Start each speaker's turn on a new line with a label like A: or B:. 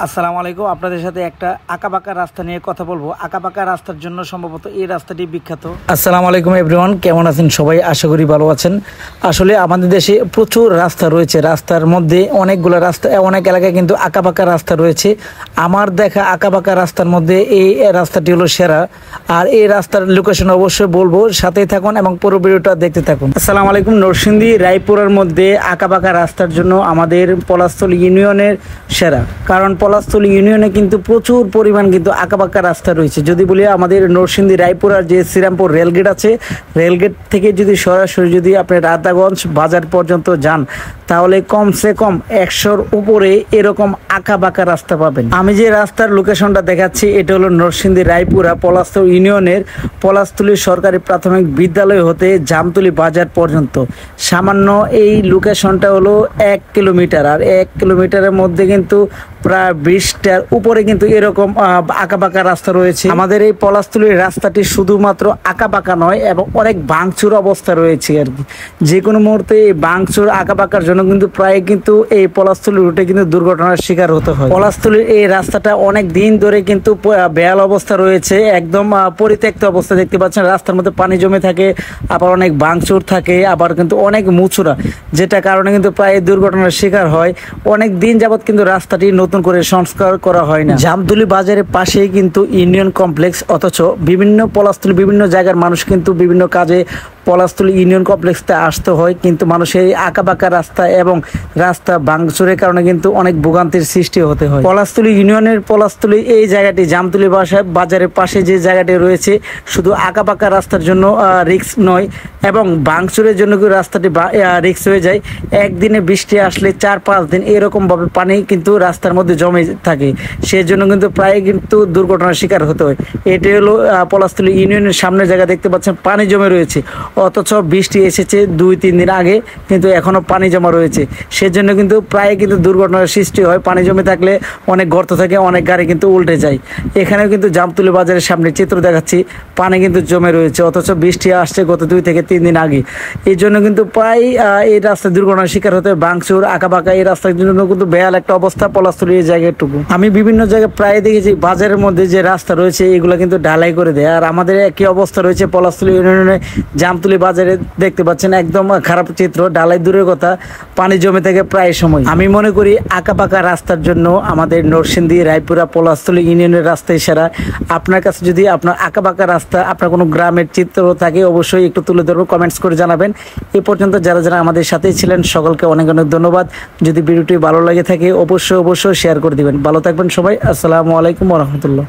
A: আসসালামু আলাইকুম। আপনাদের সাথে একটা আঁকাবাঁকা রাস্তা নিয়ে কথা বলবো। আঁকাবাঁকা রাস্তার জন্য সম্ভবত এই রাস্তাটি বিখ্যাত। আসসালামু আলাইকুম এভরিওয়ান, কেমন আছেন সবাই? আশা করি ভালো আছেন। আসলে আমাদের দেশে প্রচুর রাস্তা রয়েছে, রাস্তার মধ্যে অনেকগুলো রাস্তা, অনেক এলাকায় কিন্তু আঁকাবাঁকা রাস্তা রয়েছে। আমার দেখা আঁকাবাঁকা রাস্তার মধ্যে এই রাস্তাটি হলো সেরা। আর এই রাস্তার লোকেশন অবশ্যই বলবো, সাথেই থাকুন এবং পুরো ভিডিওটা দেখতে থাকুন। আসসালামু আলাইকুম। নরসিংদী রায়পুরের মধ্যে আঁকাবাঁকা রাস্তার জন্য আমাদের পলাশতলী ইউনিয়নের সেরা, কারণ পলাশতলী ইউনিয়নে কিন্তু প্রচুর পরিমাণ কিন্তু আঁকাবাঁকা রাস্তা রয়েছে। যদি বলি আমাদের নরসিংদী রায়পুরার যে শ্রীরামপুর রেলগেট আছে, রেলগেট থেকে যদি সরাসরি যদি আপনি রাধাগঞ্জ বাজার পর্যন্ত যান, তাহলে কমসে কম 100-র উপরে এরকম আঁকাবাঁকা রাস্তা পাবেন। আমি যে রাস্তার লোকেশনটা দেখাচ্ছি, এটা হলো নরসিংদী রায়পুরা পলাশতলী ইউনিয়নের পলাশতলী সরকারি প্রাথমিক বিদ্যালয় হতে জামতলী বাজার পর্যন্ত। সামান্য এই লোকেশনটা হলো 1 কিলোমিটার, আর 1 কিলোমিটারের মধ্যে কিন্তু প্রায় 20টার উপরে কিন্তু এরকম আঁকাবাঁকা রাস্তা রয়েছে। আমাদের এই পলাশতলীর রাস্তাটি শুধুমাত্র আঁকাবাঁকা নয়, এবং অনেক ভাঙচুর অবস্থা রয়েছে আর কি। যে কোনো মুহূর্তে এই ভাঙচুর আঁকাবাঁকার জন্য কিন্তু প্রায় কিন্তু এই পলাশতলী রুটে কিন্তু দুর্ঘটনার শিকার হতে হয়। পলাশতলীর এই রাস্তাটা অনেক দিন ধরে কিন্তু বেহাল অবস্থা রয়েছে, একদম পরিত্যক্ত অবস্থা দেখতে পাচ্ছেন। রাস্তার মধ্যে পানি জমে থাকে, আবার অনেক ভাঙচুর থাকে, আবার কিন্তু অনেক মুচুরা, যেটা কারণে কিন্তু প্রায় দুর্ঘটনার শিকার হয়। অনেক দিন যাবত কিন্তু রাস্তাটি নতুন করে সংস্কার করা হয় না। জামতলী বাজারের পাশেই কিন্তু ইউনিয়ন কমপ্লেক্স, অথচ বিভিন্ন পলাশতলী বিভিন্ন জায়গার মানুষ কিন্তু বিভিন্ন কাজে পলাশতলী ইউনিয়ন কমপ্লেক্সতে আসতে হয়, কিন্তু মানুষের এই আঁকাবাঁকা রাস্তা এবং রাস্তা ভাঙচুরের কারণে কিন্তু অনেক ভোগান্তির সৃষ্টি হতে হয়। পলাশতলী ইউনিয়নের পলাশতলী এই জায়গাটি জামতলী বাজারের পাশে যে জায়গাটি রয়েছে, শুধু আঁকাবাঁকা রাস্তার জন্য রিস্ক নয়, এবং ভাঙচুরের জন্য রাস্তাটি রিস্ক হয়ে যায়। একদিনে বৃষ্টি আসলে 4-5 দিন এরকমভাবে পানি কিন্তু রাস্তার মধ্যে জমে থাকে, সেজন্য কিন্তু প্রায় কিন্তু দুর্ঘটনার শিকার হতে হয়। এটি হলো পলাশতলী ইউনিয়নের সামনের জায়গা, দেখতে পাচ্ছেন পানি জমে রয়েছে, অথচ বৃষ্টি এসেছে 2-3 দিন আগে, কিন্তু এখনো পানি জমা রয়েছে। সেজন্য কিন্তু প্রায় কিন্তু দুর্ঘটনার সৃষ্টি হয়। পানি জমে থাকলে অনেক গর্ত থাকে, অনেক গাড়ি কিন্তু উল্টে যায়। এখানেও কিন্তু জামতলী বাজারের সামনে চিত্র দেখাচ্ছি, পানি কিন্তু জমে রয়েছে, অথচ বৃষ্টি আসছে গত 2 থেকে 3 দিন আগে। এই জন্য কিন্তু প্রায় এই রাস্তায় দুর্ঘটনার শিকার হতে ভাঙচুর আঁকাবাঁকা এই রাস্তার জন্য কিন্তু বেহাল একটা অবস্থা পলাশতলী এই জায়গাটুকু। আমি বিভিন্ন জায়গায় প্রায় দেখেছি বাজারের মধ্যে যে রাস্তা রয়েছে এগুলো কিন্তু ঢালাই করে দেয়, আর আমাদের একই অবস্থা রয়েছে পলাশতলী ইউনিয়নে জামতলী বাজারে। দেখতে পাচ্ছেন একদম খারাপ চিত্র, ঢালাই দূরের কথা, পানি জমে থাকে প্রায় সময়। আমি মনে করি আঁকাবাঁকা রাস্তার জন্য আমাদের নরসিংদী রায়পুরা পলাশতলী ইউনিয়নের রাস্তায় সেরা। আপনার কাছে যদি আপনার আঁকাবাঁকা রাস্তা, আপনার কোনো গ্রামের চিত্র থাকে, অবশ্যই একটু তুলে ধরবো, কমেন্টস করে জানাবেন। এ পর্যন্ত যারা যারা আমাদের সাথেই ছিলেন সকলকে অনেক অনেক ধন্যবাদ। যদি ভিডিওটি ভালো লাগে থাকে অবশ্যই শেয়ার করে দিবেন। ভালো থাকবেন সবাই। আসসালামু আলাইকুম ওয়া রাহমাতুল্লাহ।